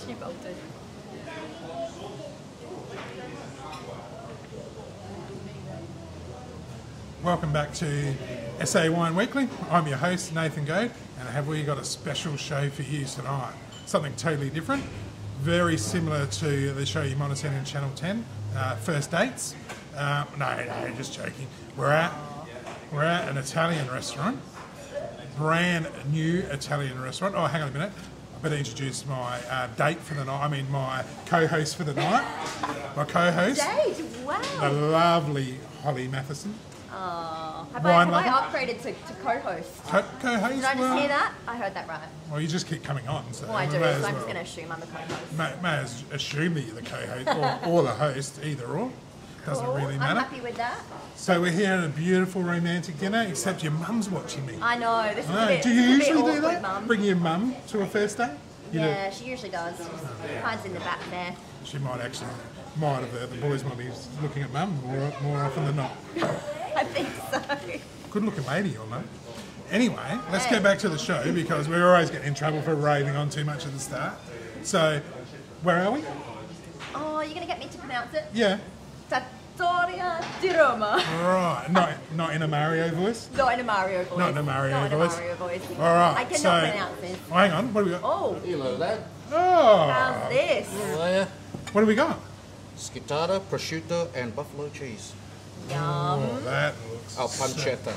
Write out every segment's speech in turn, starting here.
She bolted. Welcome back to SA Wine Weekly. I'm your host, Nathan Goad, and have we got a special show for you tonight. Something totally different, very similar to the show you might have seen on Channel 10, First Dates. No, just joking. We're at an Italian restaurant, brand new Italian restaurant. Oh, hang on a minute. I better introduce my date for the night. I mean, my co-host for the night. My co-host. Date, wow. The lovely Holly Matheson. Have I upgraded to co-host? Co-host? Did I just hear that? I heard that right. Well, you just keep coming on. So Well, I do, so may I'm as just well. going to assume I'm the co-host. May as assume that you're the co-host or the host, either or. Doesn't Cool. really I'm matter. happy with that. So we're here at a beautiful romantic dinner, except your mum's watching me. I know, this is Oh, a bit, do you this is a bit usually do awkward, that? Mum. Bring your mum to a first date? You Yeah, she usually does. Hides in the back there. do. She might have. The boys might be looking at mum more often than not. I think so. Good looking lady, your mum. Anyway, let's get back to the show because we always get in trouble for raving on too much at the start. So, where are we? Oh, you're going to get me to pronounce it? Yeah. Trattoria Di Roma. Right. Not in a Mario voice? Not in a Mario voice. Not in a Mario voice. All Alright, I cannot so- pronounce this. Oh, hang on, what do we got? Oh, Hello there. Oh! how's this? Hiya. What do we got? Schittata, prosciutto, and buffalo cheese. Yum. Oh, that looks... Oh, pancetta.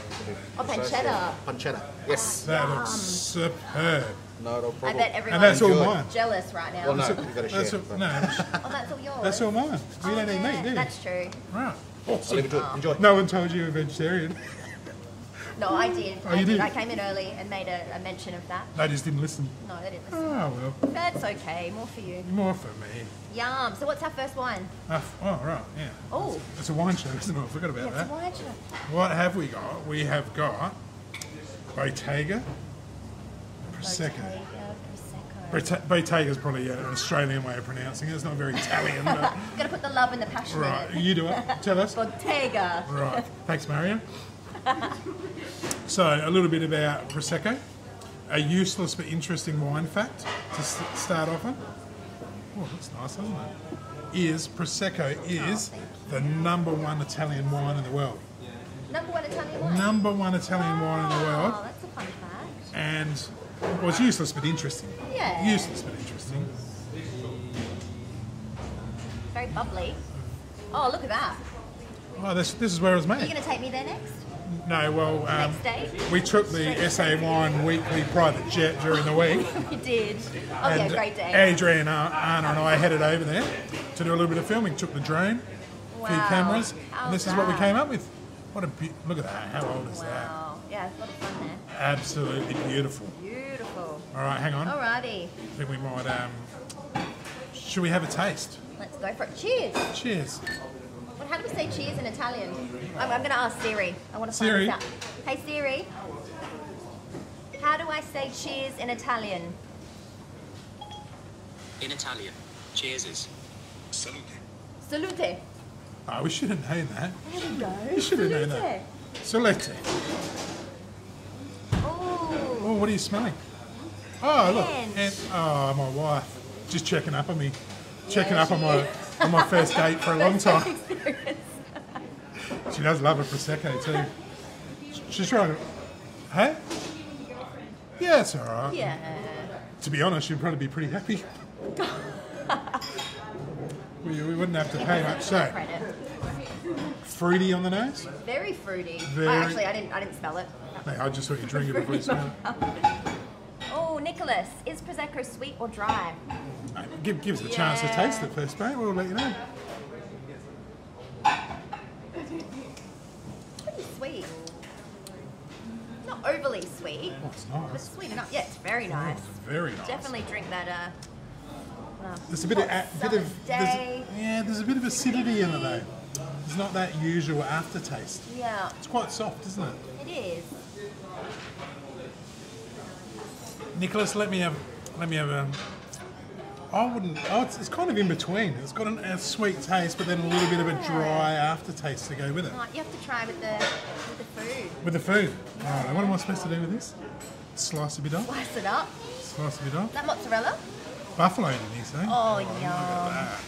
Oh, pancetta. Pancetta. Yes. That looks superb. No problem. I bet everyone's And that's all Enjoy. mine. jealous right now. Well, no, you got to share. That's all, no, Oh, that's all yours. that's all mine. We Oh, don't need yeah, meat, do you? That's true. Right. I'll leave it to it. Enjoy. No one told you you're a vegetarian. No, I did. Oh, you did? I came in early and made a mention of that. They just didn't listen. No, they didn't listen. Oh, well. That's okay. More for you. More for me. Yum. So what's our first wine? Oh, right, yeah. Oh, It's a wine show, isn't it? I forgot about yeah, it's a that. wine show. What have we got? We have got Bottega Prosecco. Bottega is probably an Australian way of pronouncing it. It's not very Italian. But, Gotta put the love and the passion right, in it. you do it. Tell us. Bottega. Right. Thanks, Mario. So, a little bit about Prosecco. A useless but interesting wine fact to start off on. Oh, that's nice, isn't it? Is Prosecco is the #1 Italian wine in the world. #1 Italian wine. #1 Italian wine in the world. Oh, that's a fun fact. And, well, it's useless but interesting. Yeah. Useless but interesting. Very bubbly. Oh, look at that. Oh, this is where it was Are you made. going to take me there next? No, well, Next day? we took the SA Wine Weekly private jet during the week. You did. Oh, yeah, And great day. Adrian, Anna and I headed over there to do a little bit of filming. Took the drone, a few Wow. cameras, How's and this is what we that? came up with. What a look at that! How old is that? Wow. Yeah, it's a lot of fun there. Absolutely beautiful. Beautiful. All right, hang on. Alrighty. I think we might. Should we have a taste? Let's go for it. Cheers. Cheers. Well, how do we say cheers in Italian? I'm going to ask Siri. I want to find Siri? this out. Hey, Siri. How do I say cheers in Italian? In Italian, cheers is salute. Salute. Oh, we should have known that. There we go. You should have known that. Salute. Oh, Oh, what are you smelling? Oh, look. Orange. And, oh, my wife. Just checking up on me. Checking Yeah, up on she my first date for a long time. experience. She does love a Prosecco too. She's trying to... Hey? Yeah, it's alright. Yeah. To be honest, she'd probably be pretty happy. we wouldn't have to pay much. So, Credit. fruity on the nose? Very fruity. Very- Actually, I didn't smell it. Hey, I just thought you'd drink it before you smell it. Oh, Nicholas, is Prosecco sweet or dry? Give us a chance to Yeah. taste it first, mate. We'll let you know. Pretty sweet. Not overly sweet, Oh, it's but nice. sweet enough. Yeah, it's very nice. Very nice. Definitely drink that. There's a bit of, summer's day. there's a bit of acidity in it though. It's not that usual aftertaste. Yeah, It's quite soft, isn't it? it is. Nicholas, let me have a. I wouldn't. Oh, it's kind of in between. It's got a sweet taste, but then a little bit of a dry aftertaste to go with it. Right, you have to try with the food. With the food. All right, what am I supposed to do with this? Slice a bit off. Slice it up. Slice a bit off. That mozzarella. Buffalo, did he say? Oh, Look yum. at that.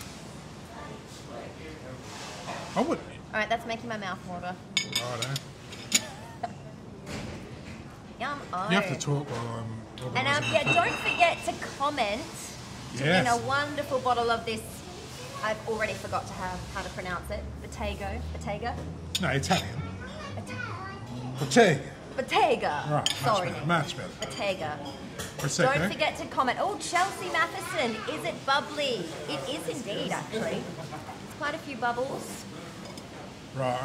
I would. All right, that's making my mouth water. Righto. Yum. Oh. You have to talk while I'm And organising yeah, the food. don't forget to comment to win a Yes. wonderful bottle of this. I've already forgot to have how to pronounce it. Bottega. No, Italian. Bottega. Bottega. Right, Sorry, much better. Bottega. Prosecco. Don't forget to comment. Oh, Chelsea Matheson, is it bubbly? It is indeed, actually. It's quite a few bubbles. Right,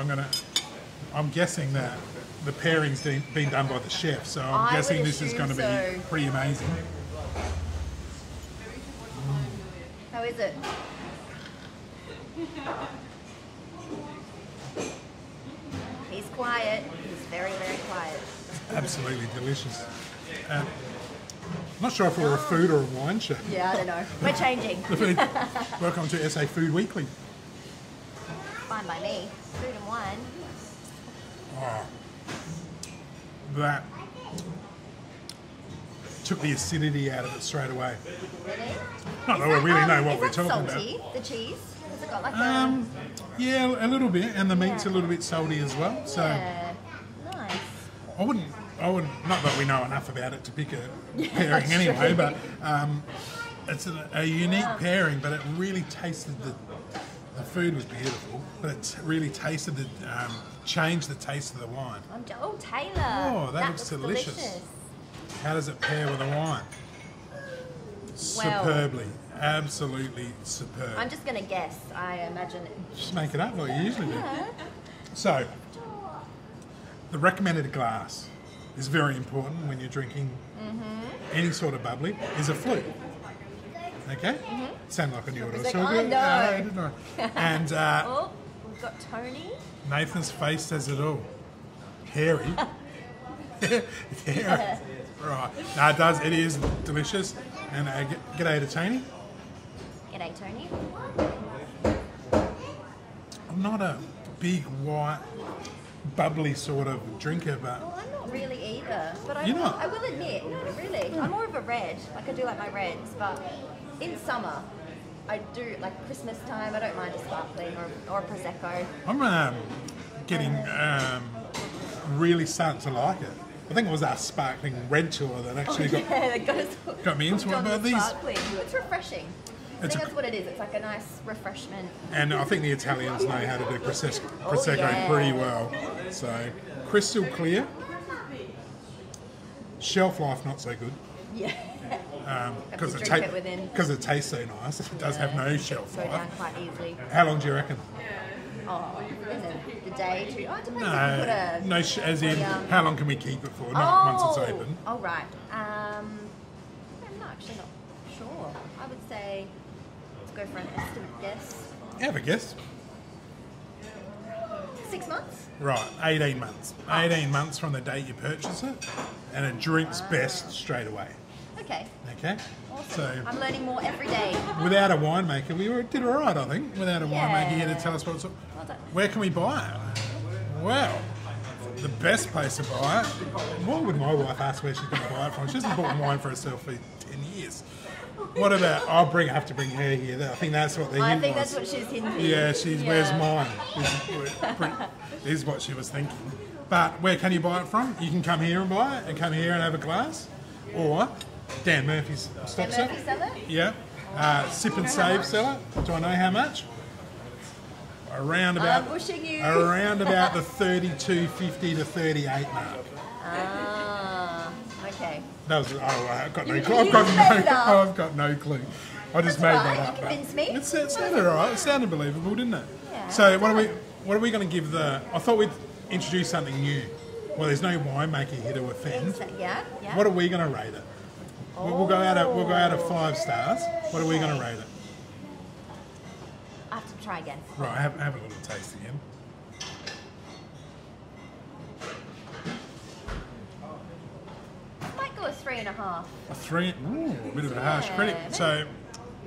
I'm guessing that the pairing's been done by the chef, so I'm I guessing would this is going to assume be so. pretty amazing. How is it? He's quiet. He's very, very quiet. Absolutely delicious. I'm not sure if we're a food or a wine show. Yeah, I don't know. We're changing. Welcome to SA Food Weekly. Fine by me. Food and wine. Oh, that took the acidity out of it straight away. Really? Not that we really know what we're is that talking salty, about. the cheese? Has it got like Yeah, a little bit, and the meat's a Yeah. little bit salty as well. So yeah, nice. I wouldn't. Not that we know enough about it to pick a pairing anyway, but it's a unique pairing. But it really tasted the food was beautiful, but it really tasted changed the taste of the wine. Oh, Taylor. Oh, that looks delicious. How does it pair with the wine? Superbly, absolutely superb. I'm just gonna guess. I imagine it. Just make it up like you usually do. Yeah. So, the recommended glass is very important when you're drinking any sort of bubbly, is a flute. Okay? Sound like I knew what I was Prosecco. talking I know. didn't I? And Oh, we've got Tony. Nathan's face says it all. Hairy. Hairy. Right. No, it does. It is delicious. And g'day to Tony. G'day, Tony. I'm not a big white, bubbly sort of drinker, but Well, I'm not really either, but You're not? I will admit, no, really. I'm more of a red. Like I do like my reds, but in summer, I do like Christmas time. I don't mind a sparkling or a prosecco. I'm getting really starting to like it. I think it was our sparkling red tour that actually Yeah, that got me into it. on But the these, sparkling. It's refreshing. I It's think a- that's what it is. It's like a nice refreshment. and I think the Italians know how to do Prosecco yeah. pretty well. So crystal clear, shelf life not so good Yeah. because to drink it within- it tastes so nice. It does have no shelf Go life. down quite easily. How long do you reckon? Oh, in the day, too. Oh, it depends if you put a... No, as in Yeah. how long can we keep it for? Not once it's open. Oh, right. I'm actually not sure. I would say, let's go for an estimate guess. Have a guess. 6 months? Right, 18 months. 18 months from the date you purchase it, and it drinks best straight away. Okay. Okay? Awesome. So, I'm learning more every day. without a winemaker, did all right, I think. Without a winemaker here to tell us what's up. Well done. Where can we buy it? Well, the best place to buy it. What would my wife ask where she's going to buy it from? She hasn't bought wine for herself for 10 years. What about? I have to bring her here. I think that's what the I hint think was. that's what she's hinting. Yeah, where's mine? Is what she was thinking. But where can you buy it from? You can come here and buy it, and come here and have a glass, or Dan Murphy's stock Dan Murphy sell it? Yeah. Sip and Save seller. Do I know how much? Around about. I'm pushing you. Around about the 32.50 to 38 mark. Ah, okay. That was. I've got no You- clue. you made it up. I've got no clue. I just made That's that right, up. you but convinced me. It sounded alright. It sounded believable, didn't it? Yeah, So it what are we going to give the? I thought we'd introduce something new. Well, there's no winemaker here to offend. Yeah, yeah. What are we going to rate it? We'll go out of 5 stars. What are we going to rate it? I have to try again. Right, have a little taste again. I might go a 3.5. A 3. Ooh, a bit of a harsh critic. So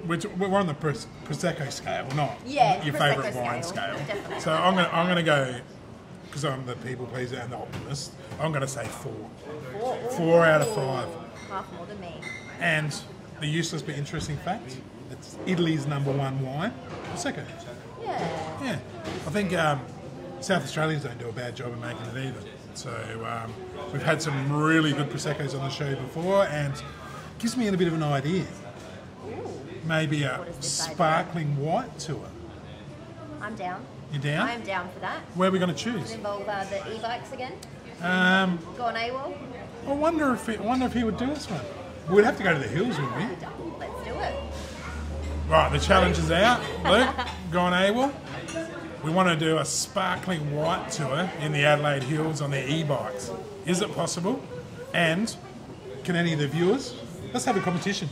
we're on the Prosecco scale, not Yeah, your Prosecco favourite wine scale, scale. definitely. So I'm gonna go, because I'm the people pleaser and the optimist. I'm gonna say 4. 4 out of 5. Half more than me. And the useless but interesting fact, it's Italy's #1 wine, Prosecco. Yeah. Yeah, I think South Australians don't do a bad job of making it either. So we've had some really good Proseccos on the show before, and it gives me a bit of an idea. Maybe a What is this idea? sparkling white tour. I'm down. You down? I am down for that. Where are we going to choose? Does it involve the e-bikes again? Go on AWOL? I wonder if he would do us one. We'd have to go to the hills, wouldn't we? Let's do it. Right, the challenge is out. Luke, go on AWOL. We want to do a sparkling white tour in the Adelaide Hills on their e-bikes. Is it possible? And can any of the viewers? Let's have a competition.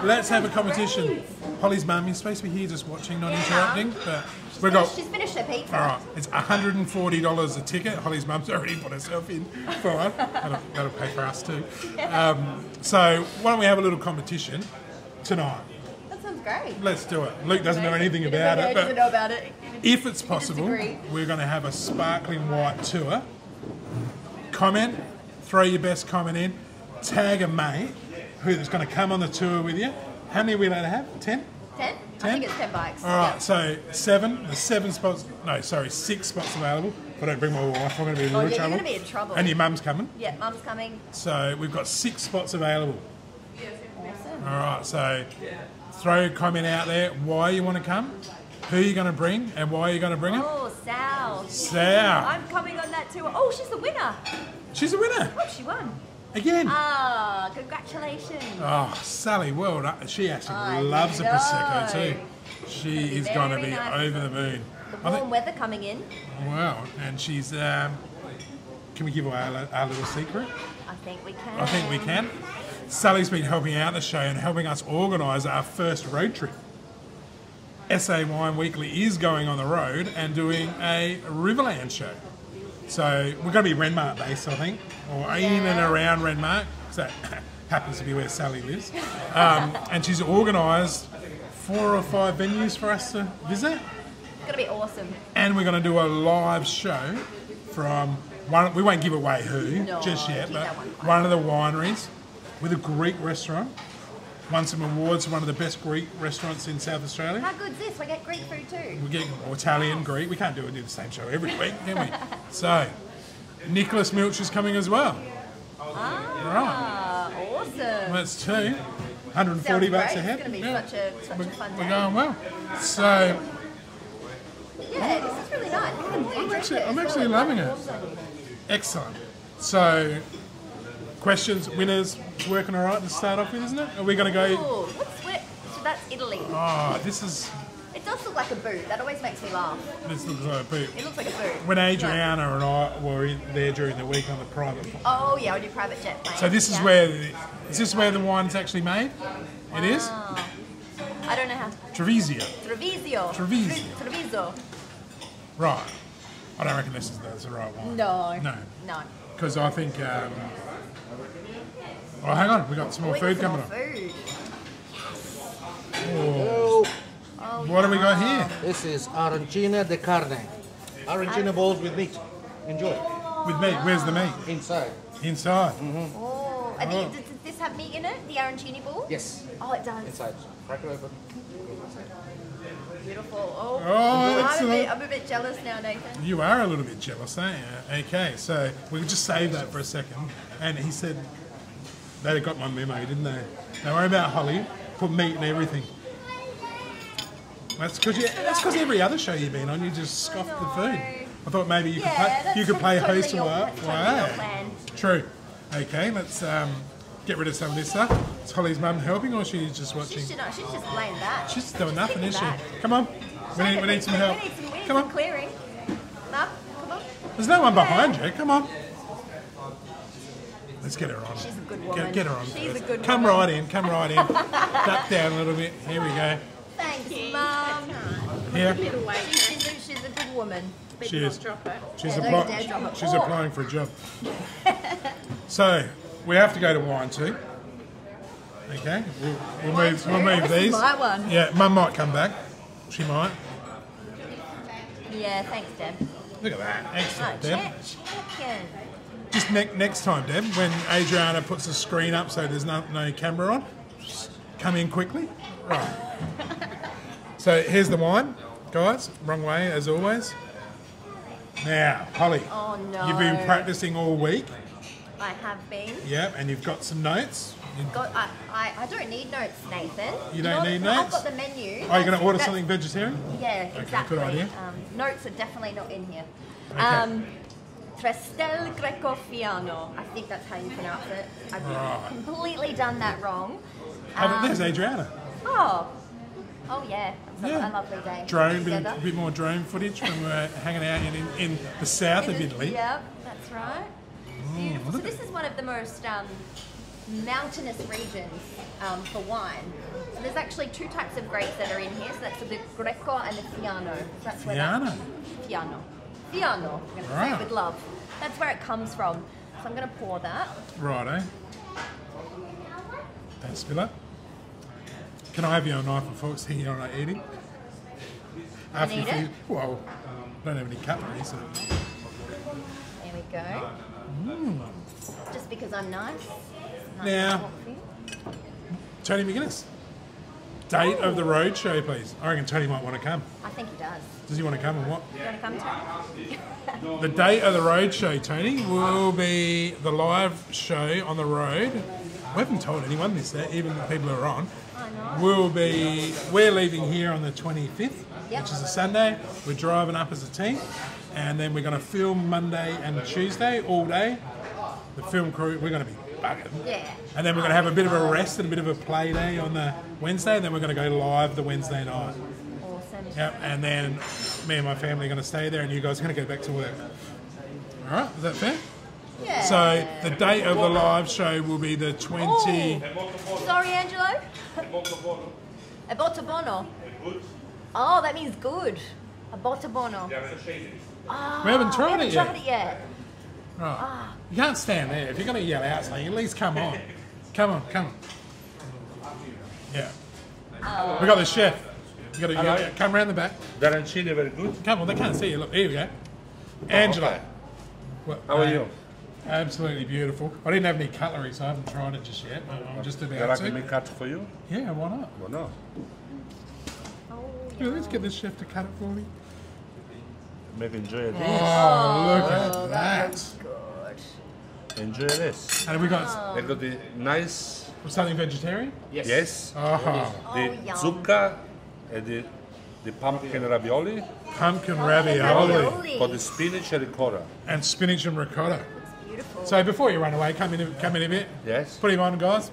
Let's have a competition. Holly's mum is supposed to be here just watching, not interrupting. But we've got. She's finished her pizza. All right, it's $140 a ticket. Holly's mum's already put herself in for one. That'll pay for us too. So why don't we have a little competition tonight? That sounds great. Let's do it. Luke doesn't know anything He about it, doesn't but know about it. if it's possible, disagree. we're going to have a sparkling white tour. Comment, throw your best comment in, tag a mate who's going to come on the tour with you. How many are we allowed to have? 10? 10? I 10? think it's 10 bikes. All right, so 7. There's 7 spots. No, sorry, 6 spots available. If I don't bring my wife, I'm going to be in real yeah, trouble. you're going to be in trouble. And your mum's coming. Yeah, mum's coming. So we've got 6 spots available. Awesome. All right, so throw a comment out there why you want to come, who you're going to bring, and why you're going to bring it. Oh, Sal. Sal. I'm coming on that tour. Oh, she's the winner. She's a winner. Oh, she won. Again. Ah, congratulations. Oh, Sally World. She actually I loves a know. Prosecco too. She is going to very be nice. over the moon. The warm weather coming in. Wow, and she's. Can we give away our little secret? I think we can. I think we can. Sally's been helping out the show and helping us organise our first road trip. SA Wine Weekly is going on the road and doing a Riverland show. So we're going to be Renmark based, I think, or in and around Renmark, because that happens to be where Sally lives. And she's organised 4 or 5 venues for us to visit. It's going to be awesome. And we're going to do a live show from one. We won't give away who No, just yet, keep but that one quiet. one of the wineries with a Greek restaurant. Won some awards for one of the best Greek restaurants in South Australia. How good's this? We get Greek food too. We get Italian, Greek. We can't do the same show every week, can we? So, Nicholas Milch is coming as well. Ah, awesome. That's 2. 140 Sounds bucks great. a head. It's going to be Yeah. such a fun day. We're going well. So, Yeah, this is really nice. The more you drink it, I'm as actually well, loving it it. warms on you. excellent. So, questions, winners, it's working all right to start off with, isn't it? Are we going to go? Oh, so that's Italy. Oh, this is. It does look like a boot. That always makes me laugh. This looks like a boot. It looks like a boot. When Adriana and I were there during the week on the private. Oh yeah, I do private jet plane. So this is is this where the wine's actually made? It is? I don't know how. Treviso. Treviso. Treviso. Treviso. Right. I don't reckon this is the right one. No. No. No. Because I think. Oh, hang on. We got some more We food got some coming more up. food. Hello. Oh, What have we got here? This is arancina de carne. Arancina balls with meat. Enjoy. With meat. Where's the meat? Inside. Inside. Oh, and does this have meat in it? The arancini ball? Yes. Oh, it does. Inside. Crack it open. Beautiful. Oh, Oh, excellent. I'm a bit jealous now, Nathan. You are a little bit jealous, aren't you? Okay, so we'll just save that for a second. And he said they got my memo, didn't they? Don't worry about Holly. Put meat in everything. That's because every other show you've been on, you just scoffed the food. I thought maybe you could play totally host your- or what? totally your plan. True. Okay, let's get rid of some of this stuff. Is Holly's mum helping, or she's just watching? She's just laying back. She's doing nothing, kicking is she? back. Come on. We need some help. We need Come some on. clearing. No, come on. There's no one behind you. Come on. Let's get her on. She's a good woman. Get her on. She's first. a good Come woman. right in. Come right in. Duck down a little bit. Here we go. Thanks, Mum. Here. She's a good woman. She is. She's, Yeah, don't dare drop it. she's Oh. applying for a job. So we have to go to wine too. Okay. We'll move This these. is my one. Yeah. Mum might come back. She might. Yeah, thanks, Deb. Look at that. Oh, Excellent, Deb. chicken. Just next time, Deb, when Adriana puts the screen up so there's no camera on, come in quickly. Right. So here's the wine, guys. Wrong way as always. Now, Holly, Oh no. you've been practicing all week. I have been. Yep, and you've got some notes. I don't need notes, Nathan. You don't need I've notes? got the menu. Are you going to order That's- something vegetarian? Yeah, exactly. good idea. Notes are definitely not in here. Okay. Trestel Greco-Fiano. I think that's how you pronounce it. I've Right. completely done that wrong. There's Adriana. Oh yeah. It's Yeah. a lovely day. Drone, together. a bit more drone footage when we were hanging out in the south of Italy. Yep, that's right. Beautiful. So look this is one of the most mountainous regions for wine. So there's actually two types of grapes that are in here. So that's the Greco and the Fiano. So that's where Fiano? Fiano. Fiano. I'm going to say Right. it with love. That's where it comes from. So I'm going to pour that. Righto. Thanks, Spiller. Can I have your knife and fork so you're not eating? After need you it? feed, well, I don't have any cutlery, so. There we go. Just because I'm nice. Now, Tony McGuinness, date of the road show, please. I reckon Tony might want to come. I think he does. Does he want to come and what? You want to come to? The date of the road show, Tony, will be the live show on the road. We haven't told anyone this, even the people who are on. I know. We're leaving here on the 25th, Yep. which is a Sunday. We're driving up as a team, and then we're going to film Monday and Tuesday all day. The film crew, we're going to be bugging. Yeah. And then we're going to have a bit of a rest and a bit of a play day on the Wednesday, and then we're going to go live the Wednesday night. Awesome. Yep, and then me and my family are going to stay there, and you guys are going to go back to work. All right, is that fair? Yeah. So the date of the live show will be the 20... Sorry, Angelo. A bottabono. Oh, that means good. A bottabono. Oh, We haven't tried it yet. Tried it yet. Right. You can't stand there. If you're going to yell out something, at least come on. Come on. Yeah. We got the chef. You got to yell out. Come round the back. The arancini very good. Come on, they can't see you. Look, here we go. Angelo. Okay. Well, How are you? Absolutely beautiful. I didn't have any cutlery, so I haven't tried it just yet. I'm just You about like to. me cut for you? Yeah, why not? Well, no. Yeah, let's get the chef to cut it for me. Maybe enjoy this. Oh, look at that. Good. Enjoy this. And we got I got the nice, something vegetarian? yes, Oh, the yum. zucca and the pumpkin ravioli pumpkin Ravioli. ravioli for the spinach and ricotta. and spinach and ricotta. Beautiful. So before you run away, come in a bit. Yes. Put him on, guys.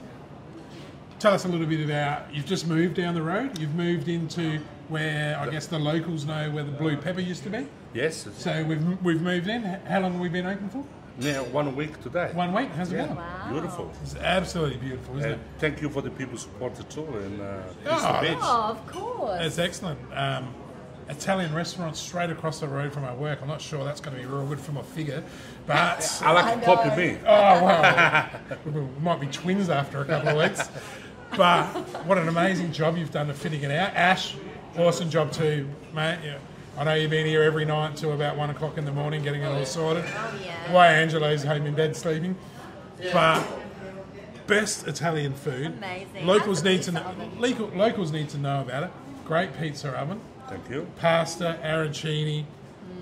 Tell us a little bit about, you've just moved down the road. You've moved into where I guess the locals know where the blue pepper used to be. Yes. So we've moved in. How long have we been open for? Yeah, 1 week today. 1 week. How's it going? Wow. Beautiful. It's absolutely beautiful, isn't And it? thank you for the people supported too in Oh, Christies Beach. Oh, of course. It's excellent. Italian restaurant straight across the road from our work. I'm not sure that's going to be real good for my figure, but I like to copy me. oh well, we might be twins after a couple of weeks. But what an amazing job you've done of fitting it out, Ash. Awesome job too, mate. Yeah. I know you've been here every night till about 1 o'clock in the morning getting it all sorted. Oh, yeah. Why Angelo's home in bed sleeping. But best Italian food. Amazing. Locals That's a need to pizza know. Locals need to know about it. Great pizza oven, Thank you. pasta, arancini,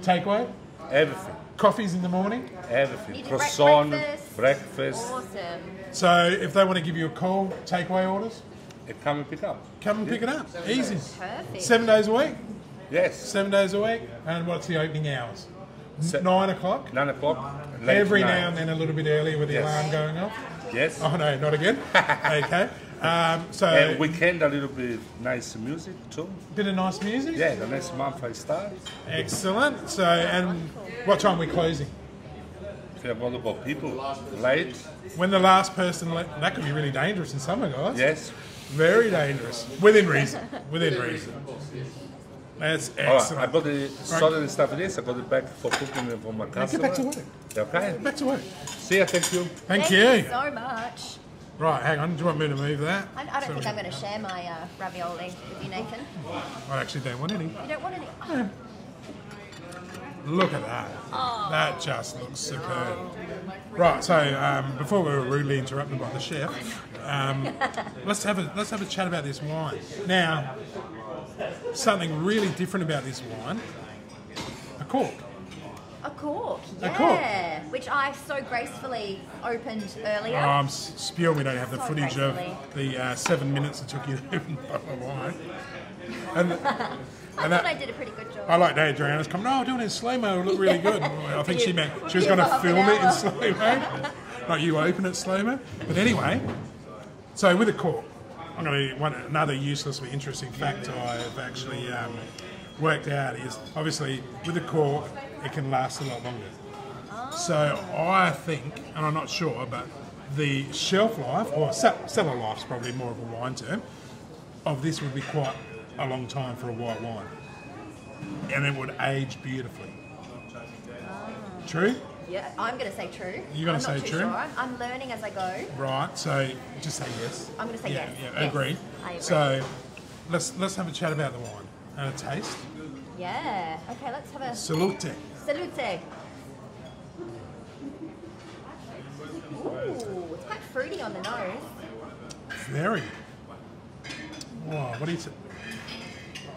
takeaway, Everything. coffees in the morning. Everything. You do Croissant, breakfast. breakfast. Awesome. So if they want to give you a call, takeaway orders, And come and pick up. come and pick it up. Easy. Perfect. 7 days a week. Yes. 7 days a week. And what's the opening hours? 9 o'clock. 9 o'clock. late Every night. now and then a little bit earlier with the Yes. alarm going off. Yes. Oh no, not again. Okay. So And weekend a little bit nice music too. bit of nice music. Yeah, the next month I start. Excellent. So and what time are we closing? If you have multiple people late, When the last person that could be really dangerous in summer, guys. yes. Very dangerous. Within reason. Within reason. That's All right, I excellent. got the southern stuff in this. I got it back for cooking and for my Get customer. back to work. Okay. Back to work. See ya. Thank you. Thank you. so much. Right, hang on. Do you want me to move that? I don't think I'm going to share my ravioli with you, Nathan. I actually don't want any. You don't want any? Oh, Look at that. That just looks superb. Right, so before we were rudely interrupted by the chef, let's have a chat about this wine. Now, something really different about this wine, a cork. A cork, A yeah. Which I so gracefully opened earlier. Oh, I'm spewing we don't have the So footage gracefully. of the 7 minutes it took you to open a bottle of wine. And, I thought I did a pretty good job. I like Adriana's comment, oh, doing it in slow-mo, it'll look really good. I think she meant she was Yeah, going to half an film it in hour. slow-mo. Like you open it slow-mo. But anyway, so with a cork, I'm going to another useless but interesting fact I've actually worked out is, obviously, with a cork, it can last a lot longer. So I think, and I'm not sure, but the shelf life, or cellar life's probably more of a wine term, of this would be quite a long time for a white wine. And it would age beautifully. True? Yeah, I'm going to say true. You're gonna I'm say not too true? Sure. I'm learning as I go. Right, so just say yes. I'm going to say Yeah, yes. yeah, Yes, agreed. I agree. So let's have a chat about the wine and a taste. Yeah. Okay, let's have a Salute. salute. Ooh, it's quite fruity on the nose. Very. Wow, what do you say?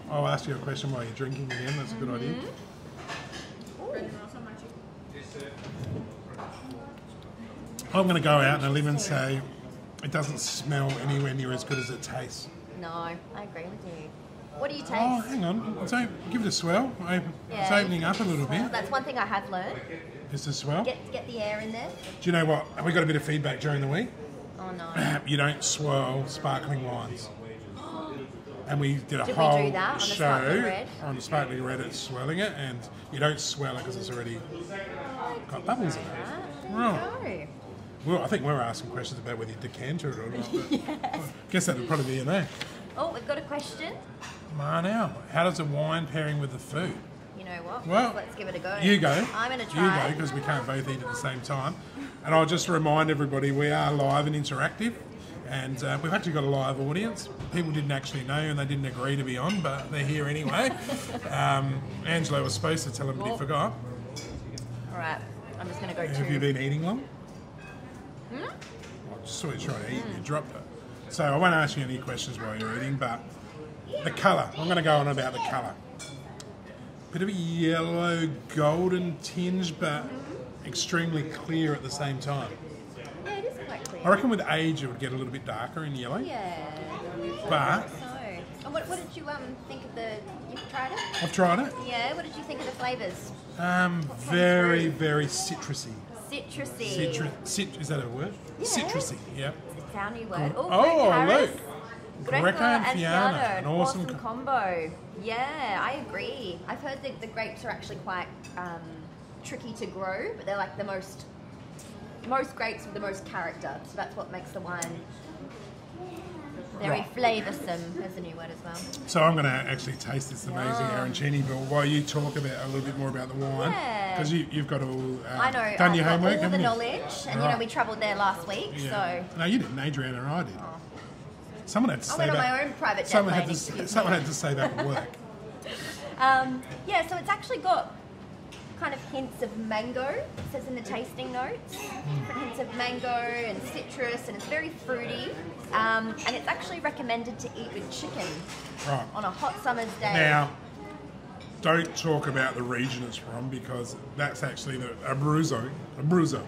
I'll ask you a question while you're drinking again. That's a good idea. I'm going to go out on a limb and say it doesn't smell anywhere near as good as it tastes. No, I agree with you. What do you taste? Oh, hang on. So give it a swell. It's Yeah. opening up a little bit. That's one thing I have learned. It's a swell. Get the air in there. Do you know what? We got a bit of feedback during the week. Oh no. You don't swirl sparkling wines. And we did a Did we whole do that on the show sparkling red? on the sparkling red at swirling it, and you don't swirl it because it's already got bubbles in it. Right. No. Well, I think we were asking questions about whether you decanter it or not. But I guess that would probably be a no. Oh, we've got a question. Now, how does a wine pairing with the food? You know what? Well, let's give it a go. You go. I'm going to You try. go, because we can't both eat at the same time. And I'll just remind everybody, we are live and interactive. And we've actually got a live audience. People didn't actually know and they didn't agree to be on, but they're here anyway. Angelo was supposed to tell them, but he forgot. All right. I'm just going to go Have you two. been eating long? I just saw you trying to eat and you dropped it. So I won't ask you any questions while you're eating, but the colour. I'm going to go on about the colour. Bit of a yellow golden tinge, but extremely clear at the same time. Yeah, it is quite clear. I reckon with age it would get a little bit darker in yellow. Yeah. But So, and what did you think of the? You've tried it? I've tried it. Yeah. What did you think of the flavours? Very, very citrusy. Citrusy. Is that a word? Yeah. Citrusy, yep. Soundy word. Oh, Paris. look. Greco and Fiano. An awesome combo. Yeah, I agree. I've heard that the grapes are actually quite tricky to grow, but they're like the most grapes with the most character. So that's what makes the wine very Right. flavoursome. There's a new word as well. So I'm going to actually taste this amazing arancini, but while you talk about a little bit more about the wine, Yeah. because you've got all I know. done I've your got homework, all haven't the you? knowledge, and you know we travelled there last week, Yeah. so No, you didn't. Adriana and I did. Someone had to I say went on that. my own private jet Someone plane. had to. excuse me. Someone had to say that at work. Yeah, so it's actually got kind of hints of mango. It says in the tasting notes, different hints of mango and citrus, and it's very fruity. And it's actually recommended to eat with chicken Right. on a hot summer's day. Now, don't talk about the region it's from, because that's actually the Abruzzo. Abruzzo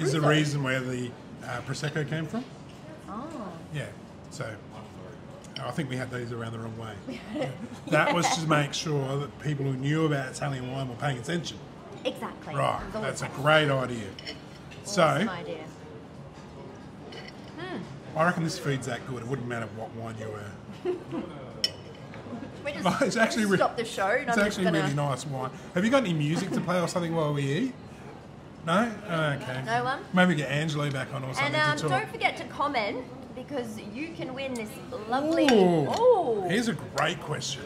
is the Abruzzo? reason where the Prosecco came from. Oh, Yeah, so I think we had these around the wrong way. That was to make sure that people who knew about Italian wine were paying attention. exactly. Right, It's always that's a like- great idea. So, awesome idea. I reckon this food's that good, it wouldn't matter what wine you were. We just, It's actually we just stop the show. And It's I'm actually just gonna, really nice wine. Have you got any music to play or something while we eat? No? Okay. No one? Maybe get Angelo back on or something And to talk. don't forget to comment, because you can win this lovely. Ooh. Oh, Here's a great question.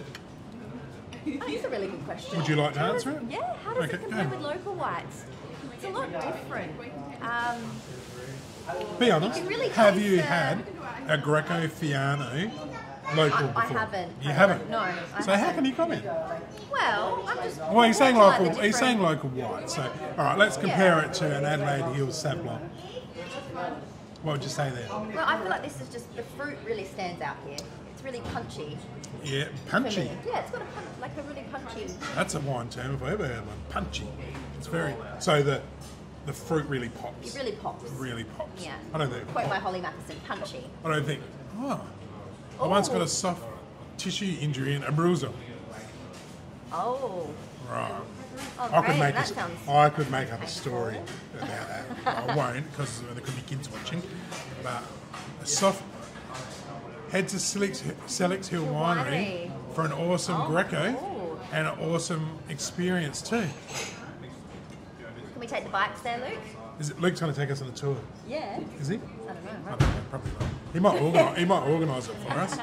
that's a really good question. Would you like to How answer does- it? Yeah, how does Okay, it compare go. with local whites? It's a lot different. Be honest, can really have taste you the- had a Greco Fiano local I before? haven't. You haven't? No. I So how haven't. can you comment? Well, I'm just. Well, he's saying like the local. He's saying different- local white. So, all right, let's compare it to an Adelaide Hills Sablon. What would you say there? Well, I feel like this is just, the fruit really stands out here. It's really punchy. Yeah, for punchy. me. Yeah, it's got a like a really punchy. That's a wine term if I ever heard one. Punchy. It's very so the fruit really pops. It really pops. Really pops. Yeah. I don't think. Quote my Holly Matheson, punchy. I don't think. Oh, I once got a soft tissue injury in Abruzzo. Oh. Right. Oh, I could great. make That sounds I could make up a story about that. I won't because there could be kids watching. But a soft. Head to Selix Hill Winery for an awesome Greco and an awesome experience too. Can we take the bikes there, Luke? Is it Luke's going to take us on a tour? Yeah. Is he? I don't know. I don't know, probably not. He might organise it for us.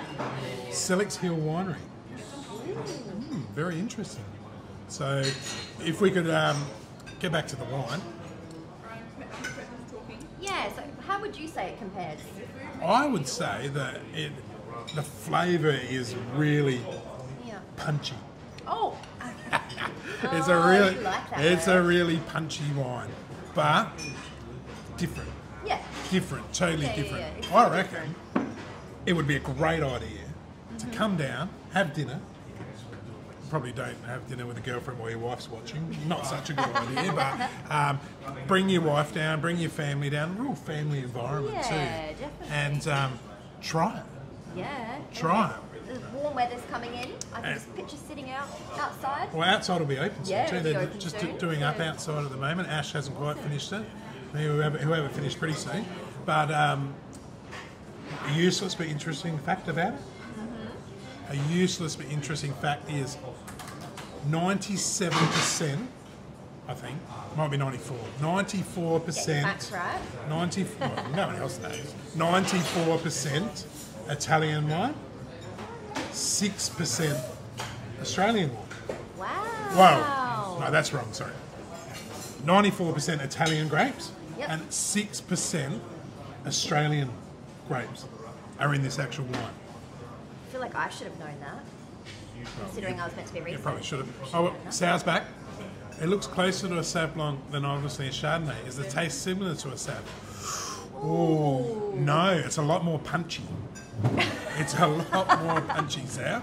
Selix Hill Winery. Very interesting. So, if we could get back to the wine. Yeah, so how would you say it compares? I would say that the flavour is really Yeah. punchy. Oh! It's Oh, a you like that it's word. a really punchy wine, but different, Yeah. totally Yeah, different. yeah, it's I really reckon it would be a great idea to come down, have dinner. Probably don't have dinner with a girlfriend while your wife's watching. Not such a good idea, but bring your wife down, bring your family down. Real family environment Yeah, too. definitely. And try it. Yeah. Try it. The warm weather's coming in. I can just picture sitting outside. Well, outside will be open soon Yeah, too. it'll be They're open just soon, doing up so- outside at the moment. Ash hasn't quite finished it. Whoever finished pretty soon. But a useless but interesting fact about it. A useless but interesting fact is 97%, I think, might be 94. 94%. That's right. 94. Well, no one else knows. 94% Italian wine, 6% Australian wine. Wow. Whoa. No, that's wrong, sorry. 94% Italian grapes Yep. and 6% Australian grapes are in this actual wine. I feel like I should have known that, considering I was meant to be You researching. probably should have. Oh, well, Sour's back. It looks closer to a Sauv Blanc than obviously a Chardonnay. Is the taste similar to a Sauv? Oh, no, it's a lot more punchy. It's a lot more punchy, Sour.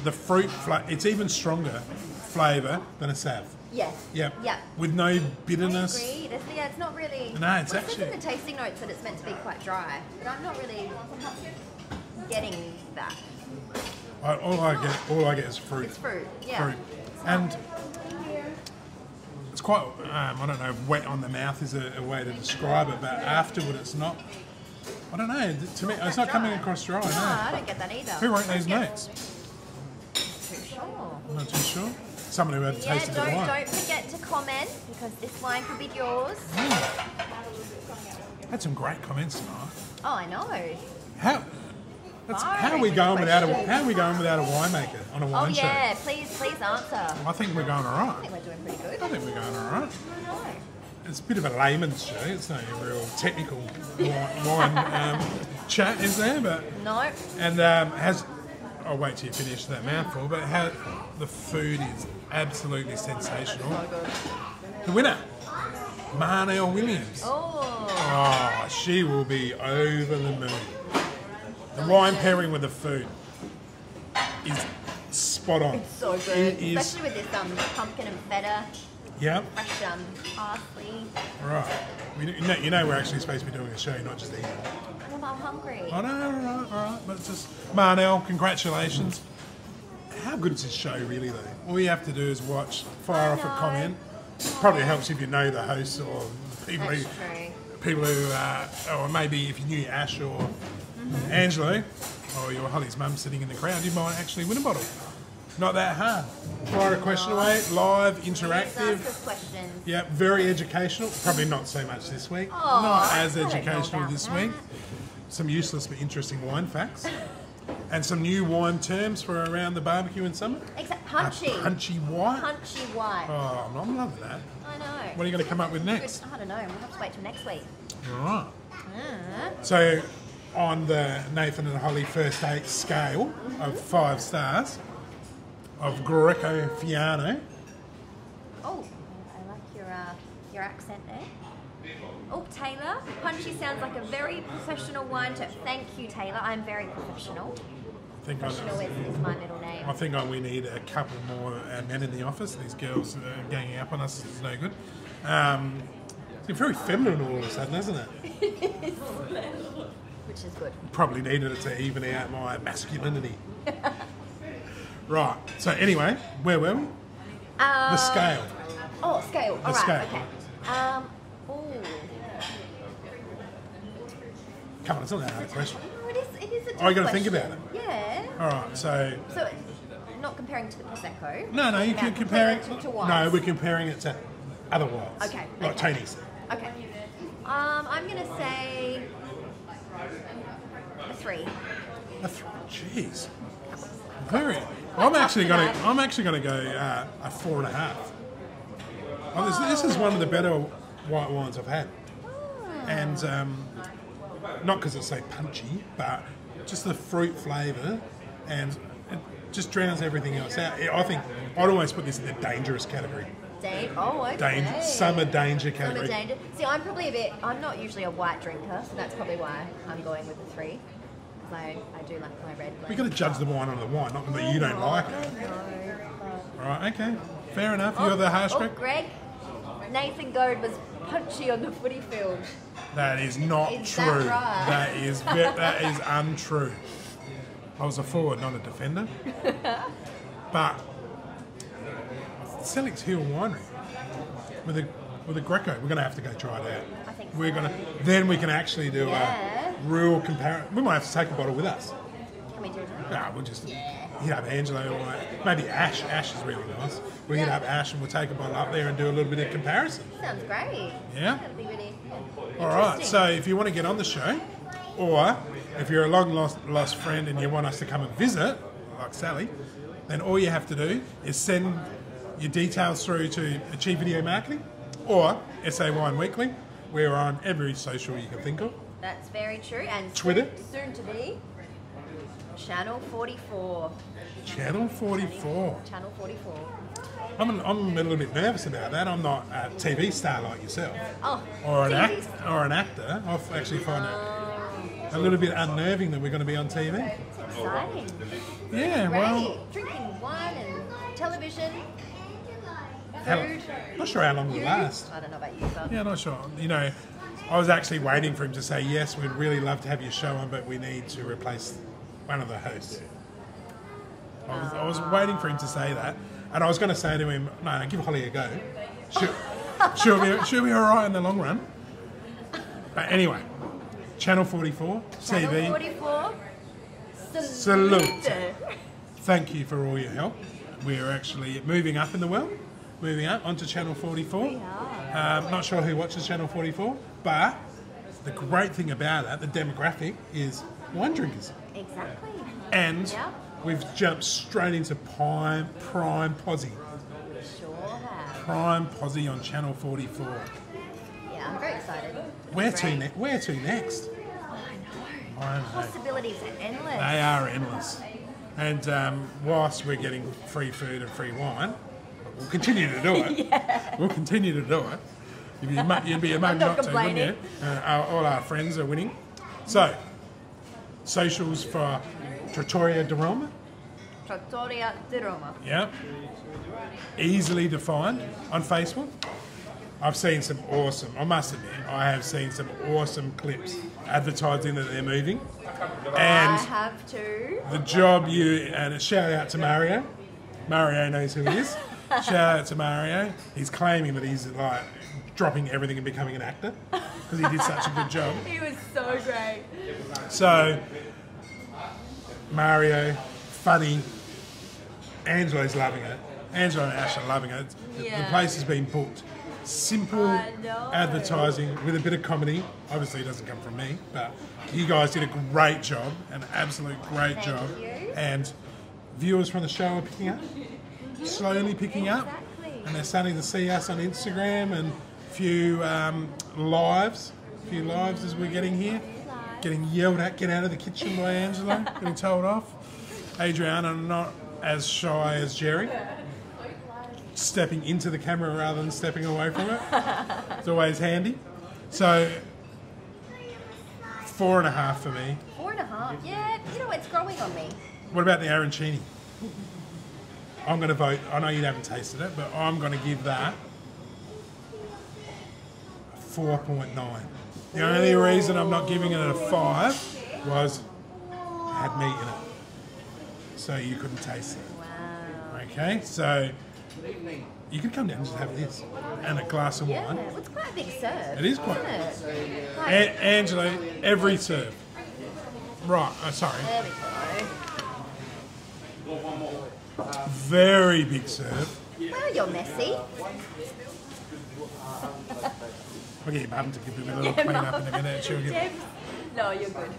The fruit, it's even stronger flavour than a Sauv. Yes. Yep. Yeah. With no bitterness. I agree. It's not really. No, it's well, it actually- says in the tasting notes that it's meant to be quite dry, but I'm not really getting that. All I get is fruit. It's fruit. Yeah. Fruit. And it's quite, I don't know if wet on the mouth is a way to describe it, but afterward it's not, I don't know, to me, it's not coming across dry, No, no. I don't get that either. Who wrote those notes? Too sure. I'm not too sure. Someone who had Yeah, tasted the wine. don't forget to comment because this wine could be yours. Had some great comments tonight. Oh, I know. How are we going without a winemaker on a Oh wine show? yeah, please answer. I think we're going all I right. think we're doing pretty good. I think we're going all right. I know. It's a bit of a layman's show. It's not a real technical wine chat, is there? But No. and I'll wait till you finish that mouthful. But the food is absolutely sensational. So good. The winner, Marnell Williams. Oh. Oh, she will be over the moon. The wine pairing with the food is spot on. So good. It is. Especially with this pumpkin and feta, Yep. fresh parsley. Right. You know we're actually supposed to be doing a show, not just eating. I'm hungry. I know, all right. But it's just, Marnell, congratulations. How good is this show, really, though? All you have to do is watch, fire off a comment. Probably helps if you know the hosts or people That's who, true. people who, or maybe if you knew Ash or Angelo, or your Holly's mum sitting in the crowd, you might actually win a bottle. Not that hard. Fire a question away, live, Please interactive. ask us questions. Yeah, very educational. Probably not so much this week. Oh, Not as I don't know educational about this that. week. Some useless but interesting wine facts. And some new wine terms for around the barbecue in summer. Except punchy. Punchy white. Punchy white. Oh, I'm loving that. I know. What are you going to come up with next? I don't know. We'll have to wait till next week. All right. So, on the Nathan and Holly first date scale of 5 stars of Greco Fiano, Oh, I like your accent there. Oh, Taylor. Punchy sounds like a very professional wine term. Thank you, Taylor. I'm very professional. Professional is my middle name. I think we need a couple more men in the office. These girls ganging up on us is no good. It's very feminine all of a sudden, isn't it? Which is good. Probably needed it to even out my masculinity. Right. So anyway, where were we? The scale. Oh, scale. All right. Scale. Okay. Oh. Come on, it's not that hard a question. No, it is a tough Oh, you got to question. think about it. Yeah. All right. So Not comparing to the Prosecco. no, you can compare it. To wines. No, we're comparing it to other wines. Okay. Like Tony's. Okay. I'm gonna say a 3. Jeez. Very. I'm actually gonna go a 4.5. Oh, this is one of the better white wines I've had, and not because it's so punchy, but just the fruit flavour, and it just drowns everything else out. I think I'd almost put this in the dangerous category. Okay. Summer danger category. Summer danger. See, I'm not usually a white drinker, so that's probably why I'm going with the 3. Because I do like my red blend. We've got to judge the wine on the wine, not that you don't like it. Right, okay. Fair enough. You're the harsh Greg. Greg, Nathan Goad was punchy on the footy field. That is not Is true. that right? That is untrue. I was a forward, not a defender. But Selleck's Hill Winery with a Greco, we're going to have to go try it out. I think We're so. going to then we can actually do Yeah. a real comparison. We might have to take a bottle with us. Can we do it? Nah, we'll just hit up Angelo or maybe Ash. Ash is really nice. We'll hit up Ash and we'll take a bottle up there and do a little bit of comparison. Sounds great. Yeah? That'd be really All right, interesting. so if you want to get on the show, or if you're a long lost friend and you want us to come and visit, like Sally, then all you have to do is send your details through to Achieve Video Marketing or SA Wine Weekly. We're on every social you can think of. That's very true. And Twitter. soon to be Channel 44. Channel 44. Channel 44. I'm a little bit nervous about that. I'm not a TV star like yourself. Oh, Or an TV. actor. I actually find it a little bit unnerving that we're going to be on TV. It's exciting. Yeah, Great. well, Drinking wine and television. hell, Food. not sure how long we'll last. I don't know about you, but Yeah, not sure. You know, I was actually waiting for him to say, yes, we'd really love to have your show on, but we need to replace one of the hosts. I was waiting for him to say that, and I was going to say to him, no, give Holly a go. She'll be all right in the long run. But anyway, Channel 44, Channel TV. 44. Salute. Thank you for all your help. We're actually moving up in the world, moving up onto Channel 44. We are. Not sure who watches Channel 44, but the great thing about that, the demographic, is wine drinkers. Exactly. And Yeah. we've jumped straight into prime posse. Sure have. Prime posse on Channel 44. Yeah, I'm very excited. Where Great. to next? I know. Possibilities are endless. They are endless. And whilst we're getting free food and free wine, we'll continue to do it. We'll continue to do it. You'd be a mug I'm not not to, wouldn't you? complaining. All our friends are winning. So, socials for Trattoria Di Roma. Trattoria Di Roma. Yeah. Easily defined on Facebook. I've seen some awesome, I must admit, I have seen some awesome clips advertising that they're moving. I And have to. the job and a shout out to Mario. Mario knows who he is. Shout out to Mario. He's claiming that he's like dropping everything and becoming an actor because he did such a good job. He was so great. So, Mario, funny. Angelo's loving it. Angelo and Ash are loving it. The Yeah. place has been booked. Simple I know. advertising with a bit of comedy. Obviously, it doesn't come from me, but you guys did a great job, an absolute great Thank job. you. And viewers from the show are picking up, slowly picking up, Exactly. and they're starting to see us on Instagram and a few lives as we're getting here. Getting yelled at, get out of the kitchen by Angelo, getting told off. Adriana, not as shy as Jerry. Stepping into the camera rather than stepping away from it. It's always handy. So 4.5 for me. 4.5. Yeah, you know, it's growing on me. What about the arancini? I'm going to vote. I know you haven't tasted it, but I'm going to give that 4.9. The only reason I'm not giving it a 5 was it had meat in it, so you couldn't taste it. Wow. Okay, so you could come down and just have this and a glass of Yeah, wine. well, it's quite a big serve. It is quite. Isn't it? Like, Angelo, every serve. Right, sorry. there we go. Very big serve. Well, you're messy. I'll get your mum to give me a little clean up in a minute. She'll give. Deb, no, you're good.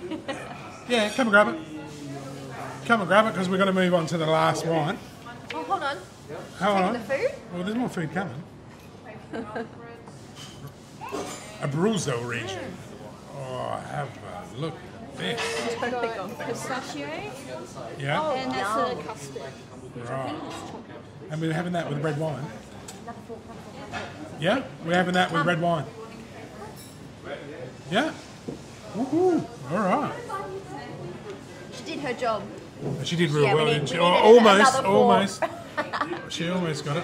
Yeah, come and grab it. Come and grab it because we're going to move on to the last wine. Oh, hold on. Hold Taking on. the food? Well, there's more food coming. Abruzzo region. Oh, have a look at this. Pistachio, Yeah, and that's a custard. right. And we're having that with red wine. Another fork. Yeah, we're having that with red wine. Yeah. Woohoo! All right. She did her job. She did real Yeah, we well, need- didn't she? we need Almost, another almost. fork. She almost got it.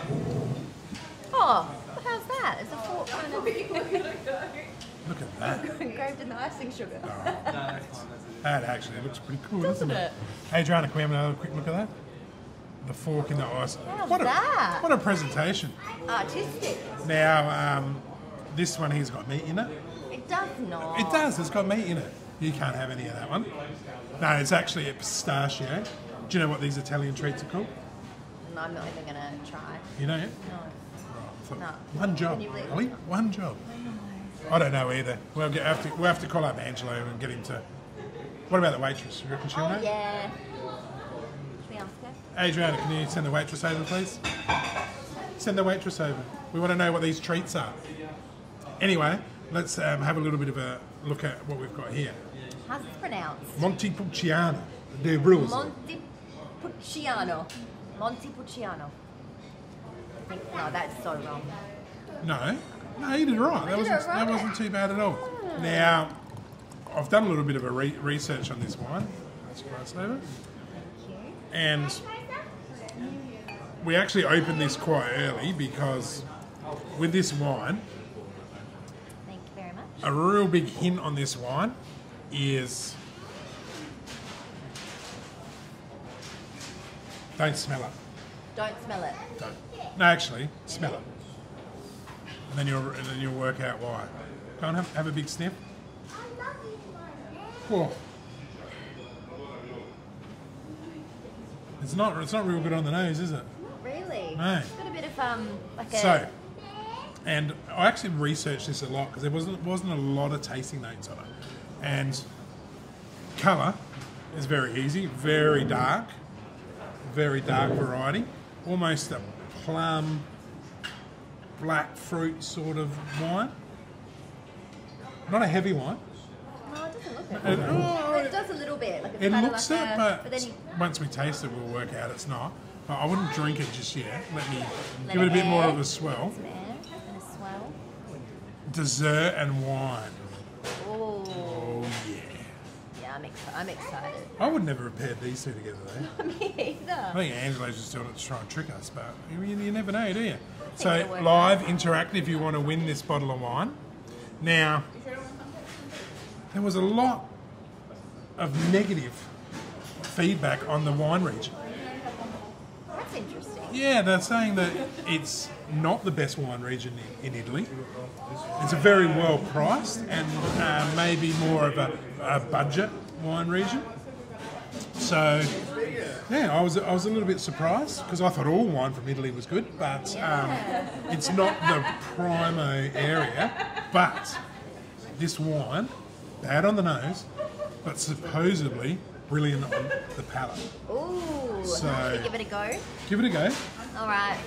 Oh, how's that? Is a fork kind of Look at that. engraved in the icing sugar? That actually looks pretty cool, doesn't Doesn't it? Adriana, can we have another quick look at that? The fork in the ice. How's What a, that? what a presentation. Artistic. Now, this one here's got meat in it. It does not. It does, it's got meat in it. You can't have any of that one. No, it's actually a pistachio. Do you know what these Italian treats are called? No, I'm not even going to try. You know it? No. No. One job, Can you believe it? Ellie. One job. I don't know either. We'll have to call up Angelo and get him to. What about the waitress? You reckon she'll know? Oh, yeah. Should we ask her? Adriana, can you send the waitress over, please? Send the waitress over. We want to know what these treats are. Anyway, let's have a little bit of a look at what we've got here. How's this pronounced? Montepulciano, the brewers. Montepulciano. Montepulciano. I think, no, that's so wrong. No, you did it right. I did it That right. wasn't too bad at all. Now, I've done a little bit of a research on this wine. That's glass over. And we actually opened this quite early because with this wine, Thank you very much. a real big hint on this wine is don't smell it. Don't smell it. Don't. No, actually, smell it. And then you'll work out why. Go and have a big sniff. Oh. It's not real good on the nose, is it? Not really. No. It's got a bit of like a. So, and I actually researched this a lot because there wasn't a lot of tasting notes on it. And colour is very easy, very dark variety, almost a plum, black fruit sort of wine. Not a heavy wine. No, it doesn't look it. It, It does a little bit. Like it's it kind of looks like it, a, but then you once we taste it, we'll work out it's not. But I wouldn't drink it just yet. Let me Let give it a bit more air. of a swell. some air and a swell. Dessert and wine. Oh, Oh yeah. yeah, I'm excited. I would never have paired these two together though. Me either. I think Angelo's just doing it to try and trick us, but you never know, do you? So it'll work live, interactive, you want to win this bottle of wine. Now, there was a lot of negative feedback on the wine region. That's interesting. Yeah, they're saying that it's not the best wine region in Italy. It's a very well priced and maybe more of a budget wine region. So, yeah, I was a little bit surprised because I thought all wine from Italy was good, but it's not the primo area. But this wine, bad on the nose, but supposedly brilliant on the palate. Ooh, So- should we give it a go? Give it a go, All right,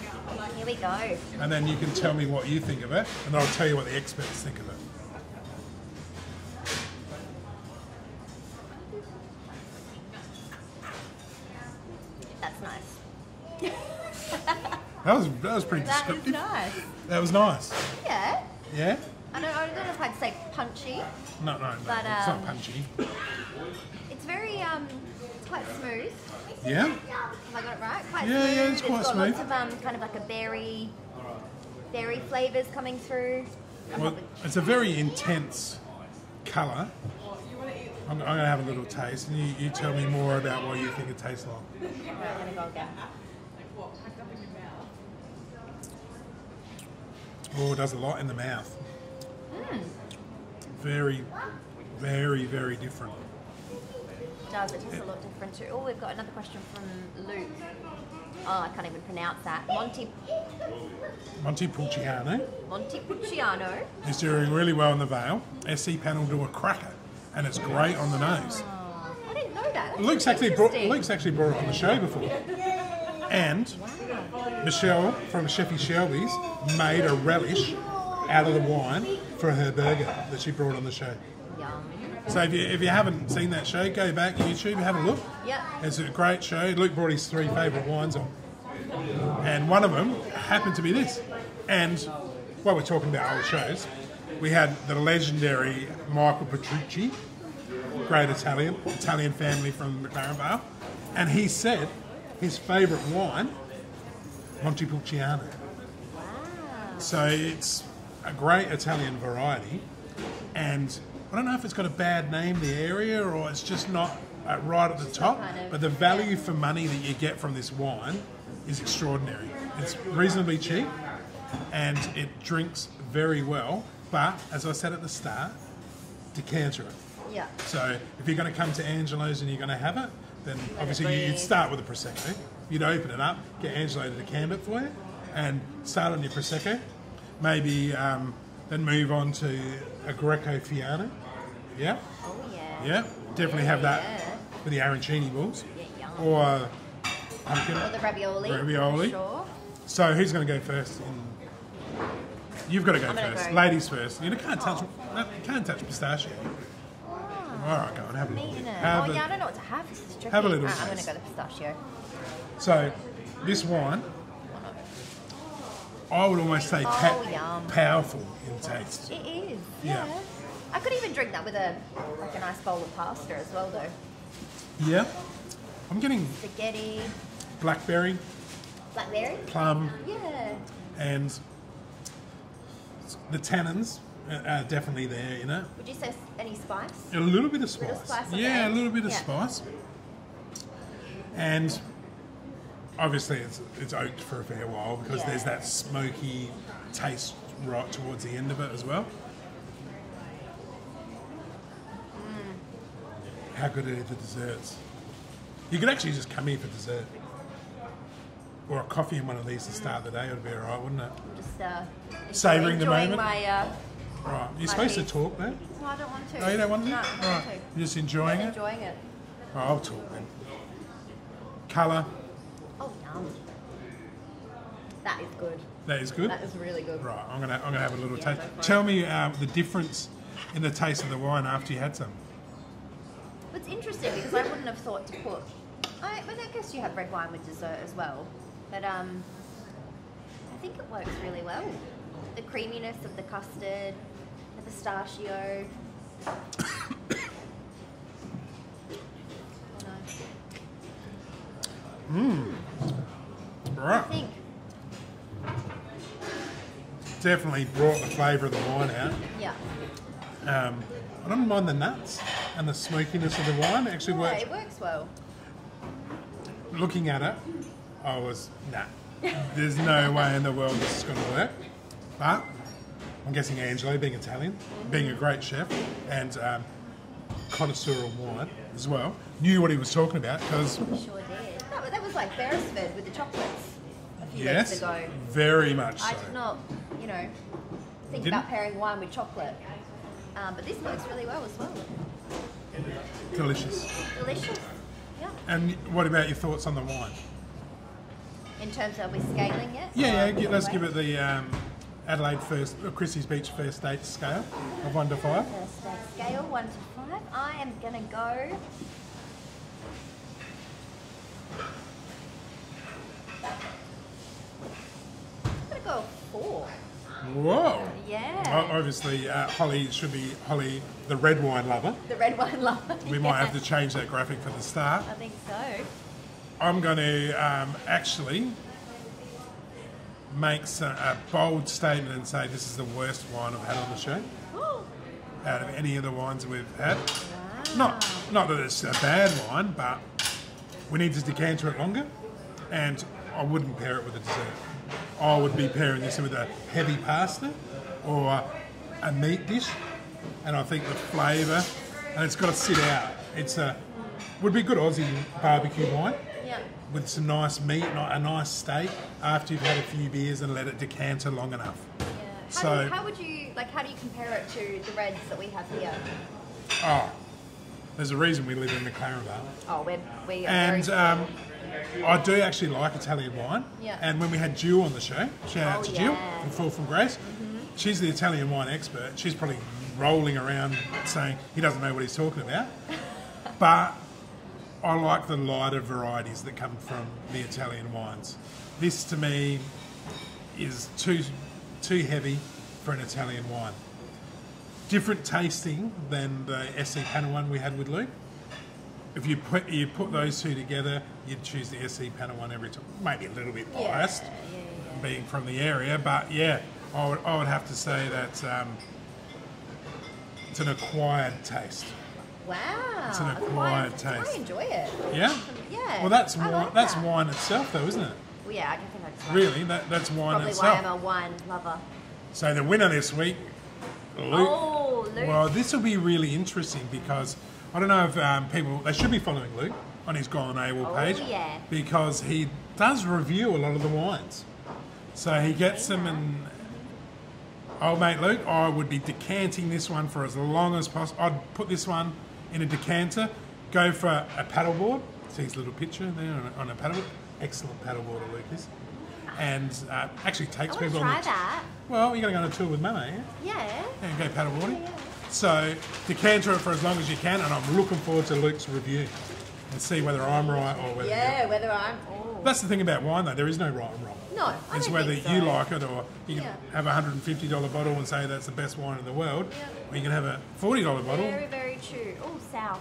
here we go. and then you can tell me what you think of it, and I'll tell you what the experts think of it. That's nice. That was pretty That is descriptive. nice. That was nice. Yeah. Yeah. I don't know if I'd say punchy. No, But, it's not punchy. It's very, it's quite smooth. Yeah? Have I got it right? Quite Yeah, smooth. yeah, it's quite got smooth. lots of kind of like a berry flavours coming through. Well, it's a very intense colour. I'm going to have a little taste, and you tell me more about what you think it tastes like. Right, I'm gonna go again. Oh, it does a lot in the mouth. Very, very, very different. It does. It tastes a lot different too. Oh, we've got another question from Luke. Oh, I can't even pronounce that. Montepulciano. It's doing really well in the Vale. SC panel do a cracker, and it's great on the nose. Oh, I didn't know that. That's Luke's actually brought it on the show before. And Michelle from Chefy Shelby's made a relish out of the wine for her burger that she brought on the show. Yum. So if you haven't seen that show, go back on YouTube and have a look. Yeah. It's a great show. Luke brought his 3 favourite wines on. And one of them happened to be this. And while we're talking about old shows, we had the legendary Michael Petrucci, great Italian family from McLaren Vale. And he said his favourite wine, Montepulciano. Wow. So it's a great Italian variety, and I don't know if it's got a bad name, the area, or it's just not right at the top, but the value for money that you get from this wine is extraordinary. It's reasonably cheap, and it drinks very well, but as I said at the start, decanter it. Yeah. So if you're going to come to Angelo's and you're going to have it, then obviously you'd start with a Prosecco. You'd open it up, get Angelo to decant it for you, and start on your Prosecco. Maybe then move on to a Greco Fiano. Yeah? Oh yeah. Yeah, definitely have that Yeah. with the arancini balls. Yeah, yum. Or pumpkin. Or the ravioli. Ravioli. Sure. So who's going to go first? You've got to go I'm gonna first. go. Ladies first. You can't touch pistachio. All right, go on, have a Me look. in it. Have Oh a- yeah, I don't know what to have. This is tricky. have a little Right, I'm gonna taste. go the pistachio. So, this wine, I would almost say yum. powerful in taste. It is. Yeah. Yeah. I could even drink that with a nice bowl of pasta as well though. Yeah. I'm getting Spaghetti, blackberry, blackberry. plum, Yeah. and the tannins are definitely there, you know. Would you say any spice? A little bit of spice. Little spice on the Yeah, a end. little bit of Yeah. spice. And obviously it's oaked for a fair while because Yeah. there's that smoky taste right towards the end of it as well. How good are the desserts? You could actually just come here for dessert. Or a coffee in one of these to start the day would be alright, wouldn't it? Just Savouring the enjoying moment? my. Right. You're supposed to piece. talk, man. No, I don't want to. Oh, you don't want to? No, I don't Right. want to. You're just enjoying it? Enjoying it. Right, I'll talk then. Colour, Oh yum. That is good. that is good. That is really good. Right, I'm gonna have a little taste. go for it. Tell me the difference in the taste of the wine after you had some. It's interesting because I wouldn't have thought to put. But I guess you have red wine with dessert as well. But I think it works really well. The creaminess of the custard, the pistachio. I Right, think. definitely brought the flavour of the wine out. Yeah. I don't mind the nuts and the smokiness of the wine. It actually Yeah, works. it works well. Looking at it, I was, nah, there's no way in the world this is going to work. But I'm guessing Angelo, being Italian, being a great chef, and connoisseur of wine as well, knew what he was talking about because, Sure did. That was like Beresford with the chocolates a few yes, weeks ago. very much so. I did not, think Didn't? about pairing wine with chocolate. But this works really well as well. Delicious. Delicious. Yeah. And what about your thoughts on the wine? In terms of, are we scaling it? Yeah, Or- let's give it the Adelaide Christies Beach first date scale of 1 to 5. First date scale, 1 to 5. I am going to go... I'm going to go 4. Whoa! Yeah. Obviously, Holly should be Holly, the red wine lover. The red wine lover. We might have to change that graphic for the start. I think so. I'm going to actually make a bold statement and say this is the worst wine I've had on the show. Out of any of the wines we've had. Wow. Not that it's a bad wine, but we need to decanter it longer, and I wouldn't pair it with a dessert. I would be pairing this with a heavy pasta or a meat dish, and I think the flavour, and it's got to sit out. Would be a good Aussie barbecue wine. Yeah. With some nice meat, a nice steak, after you've had a few beers and let it decanter long enough. Yeah. How do you compare it to the reds that we have here? Oh, there's a reason we live in McLaren Vale. Oh, we are And very I do actually like Italian wine. Yeah. And when we had Jill on the show, shout out to Jill yeah. from Fall from Grace, she's the Italian wine expert. She's probably rolling around saying he doesn't know what he's talking about. But I like the lighter varieties that come from the Italian wines. This to me is too heavy for an Italian wine. Different tasting than the SC Panna one we had with Luke. If you put those two together, you'd choose the SC Panna one every time. Maybe a little bit biased, being from the area, but yeah, I would have to say that it's an acquired taste. Wow. It's an acquired taste. I enjoy it. Yeah? Yeah. Well, that's I wine. like That's that. wine itself, though, isn't it? Well, yeah, I don't think I just like Really, that's wine Probably itself. why I'm a wine lover. So the winner this week, Luke. Oh, Luke. Well, this will be really interesting because I don't know if they should be following Luke on his Gone AWOL page. Oh, yeah. Because he does review a lot of the wines. So he gets them and... Old mate Luke, I would be decanting this one for as long as possible. I'd put this one in a decanter, go for a paddleboard. See his little picture there on a paddleboard. Excellent paddleboarder, Luke is. And actually takes I want people to on try the... that. Well, you're going to go on a tour with Mama, yeah? Yeah. And go paddleboarding. So decanter it for as long as you can, and I'm looking forward to Luke's review and see whether I'm right or whether Yeah, whether I'm... Oh. That's the thing about wine, though. There is no right and wrong. No, I It's don't whether think so. you like it, or you can Yeah. have a $150 bottle and say that's the best wine in the world, or you can have a $40 bottle. Very, very true. Oh, Sal.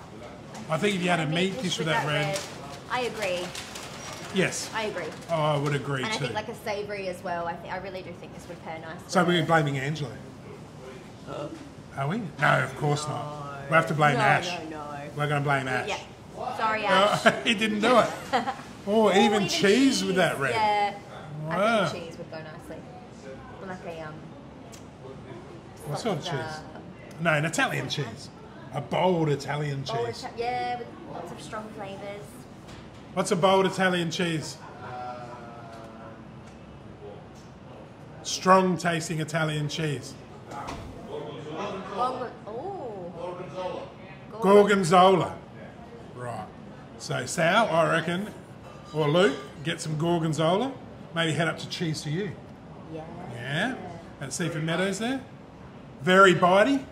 I think if you had a meat dish with that red, I agree. yes, I agree. I would agree And I too. think like a savoury as well. I really do think this would pair nicely. So we're blaming Angelo. Are we? No, of course not. We have to blame Ash. No. We're going to blame Ash. Yeah. Sorry, Ash. He didn't do it. Or even cheese with that red. Yeah. Wow. I think cheese would go nicely. Like a What sort of like, cheese? No, an Italian cheese. A bold Italian bold cheese. yeah, with lots of strong flavours. What's a bold Italian cheese? Strong tasting Italian cheese. Gorgonzola. Right. So Sal, I reckon, or Luke, get some Gorgonzola. Maybe head up to Cheese to You. Yeah. Yeah. At Seafood Meadows there. Very bitey.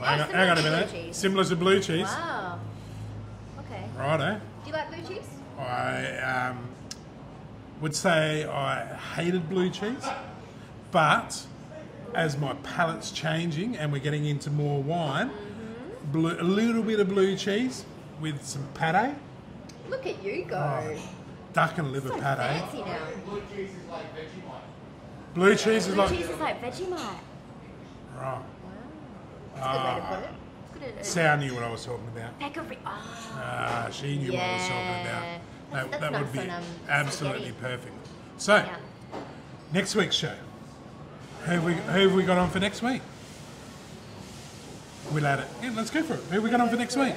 Hang on a similar to blue minute. cheese. Similar to blue cheese. Wow. Okay. Righto. Do you like blue cheese? I would say I hated blue cheese, but as my palate's changing and we're getting into more wine, a little bit of blue cheese with some pate. Look at you go. Oh, duck and liver so pate. fancy now. Blue cheese is Blue like... cheese is like Vegemite. Right. That's a good way to put it. Good at Sal knew what I was talking about. Pecorino. She knew what I was talking Yeah. about. That's That nice would be on, absolutely spaghetti. perfect. So, Yeah. next week's show. Who have we got on for next week? We'll add it. Yeah, let's go for it. Who have we got on for next week?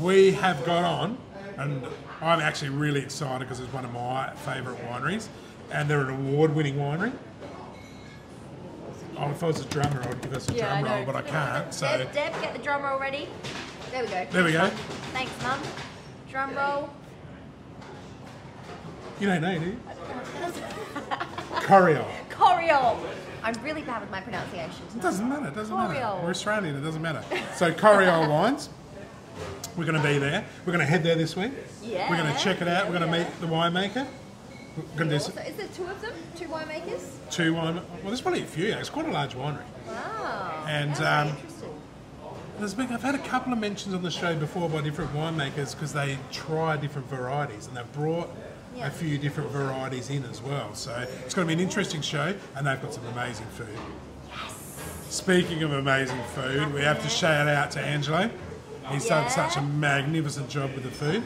We have got on, and I'm actually really excited because it's one of my favourite wineries, and they're an award-winning winery. Oh, if I was a drummer, I would give us a drum roll, but I can't. So Deb, get the drum roll ready. There we go. there we go. Thanks, Mum. Drum roll. You don't know, do you? Coriol. Coriol. I'm really bad with my pronunciations. It doesn't matter. It doesn't matter. Coriol. We're Australian. It doesn't matter. So Coriol Wines. We're going to be there. We're going to head there this week. Yeah. We're going to check it out. We're going to meet the winemaker. Goodness. Also, is there two of them? Two winemakers? Two wine. Well, there's probably a few. It's quite a large winery. Wow. And, That's interesting. I've had a couple of mentions on the show before by different winemakers because they try different varieties and they've brought a few different varieties in as well. So it's going to be an interesting show and they've got some amazing food. Speaking of amazing food, we have to shout out to Angelo. He's done such a magnificent job with the food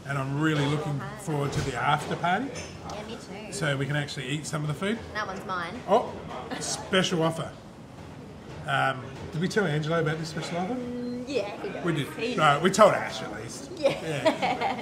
and I'm really looking forward to the after party Yeah, me too. so we can actually eat some of the food. That one's mine. Oh, special offer. Did we tell Angelo about this special offer? Yeah, he does. We did. No, we told Ash at least. Yeah.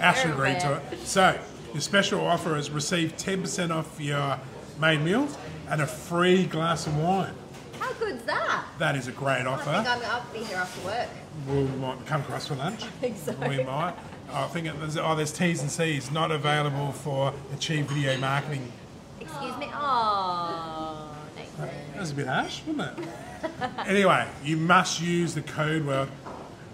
Ash Very agreed to aware. it. So, your special offer is receive 10% off your main meals and a free glass of wine. How good's that? That is a great I think offer. I'll be here after work. We might come across for lunch. I think so. We might. I think there's T's and C's not available for Achieve Video Marketing. Excuse me? Oh, Nathan. That was a bit harsh, wasn't it? Anyway, you must use the code word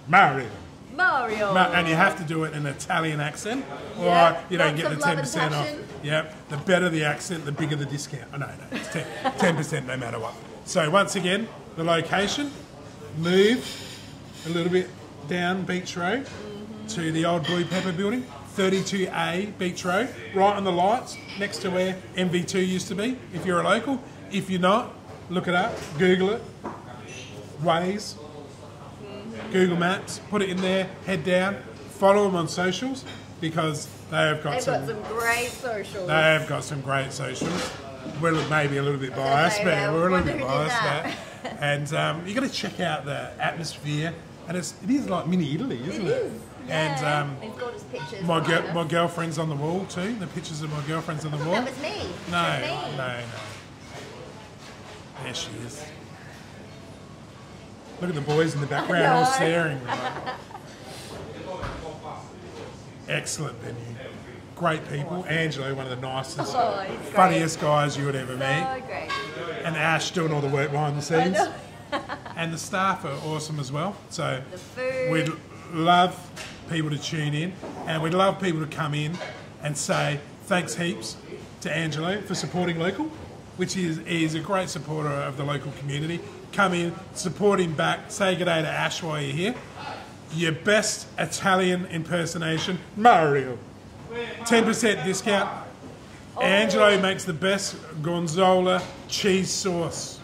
Mario. Mario. And you have to do it in an Italian accent, or Yeah, you don't lots get the of love and 10% off. passion. Yep, the better the accent, the bigger the discount. Oh, no, it's 10% no matter what. So once again, the location, move a little bit down Beach Road to the old Blue Pepper building, 32A Beach Road, right on the lights, next to where MV2 used to be, if you're a local. If you're not, look it up, Google it, Waze, Google Maps, put it in there, head down, follow them on socials because they have got They've some. got some great socials. They have got some great socials. We're maybe a little bit biased, say, but yeah, we're a little wonder bit who did biased that. there. And you got to check out the atmosphere, and it is like mini Italy, isn't it? It is. Yeah. And These gorgeous pictures. my girlfriend's on the wall too. The pictures of my girlfriend's on the wall. That was me. No, That was me. no. There she is. Look at the boys in the background all know. staring. Excellent venue. Great people. Angelo, one of the nicest, Oh, he's great. funniest guys you would ever meet. So great. And Ash doing all the work behind the scenes. know. And the staff are awesome as well. So The food. we'd love people to tune in and we'd love people to come in and say thanks heaps to Angelo for supporting local, which is a great supporter of the local community. Come in, support him back, say good day to Ash while you're here. Your best Italian impersonation, Mario. 10% discount. Angelo makes the best Gorgonzola cheese sauce.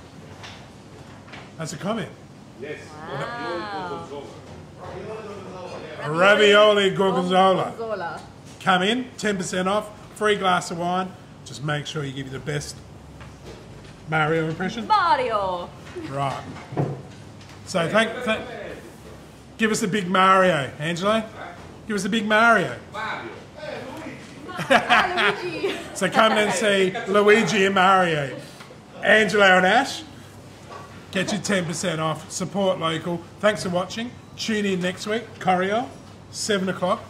That's a comment. Wow. Ravioli Gorgonzola. Gorgonzola. Come in, 10% off, free glass of wine. Just make sure you give you the best Mario impression. Mario. Right. So give us a big Mario, Angelo. Give us a big Mario. Luigi. So come and see Luigi and Mario. Angelo and Ash. Get you 10% off. Support local. Thanks for watching. Tune in next week. Corio, 7 o'clock.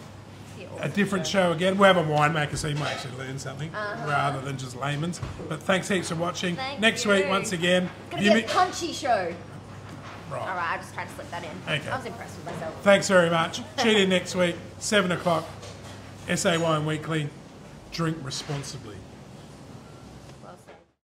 A different show again. We'll have a winemaker so you might actually learn something rather than just layman's. But thanks heaps for watching. Thank next you. week, once again. Gonna be a punchy show. Right. All right, I just tried to slip that in. Okay. I was impressed with myself. Thanks very much. Tune in next week, 7 o'clock. SA Wine Weekly. Drink responsibly.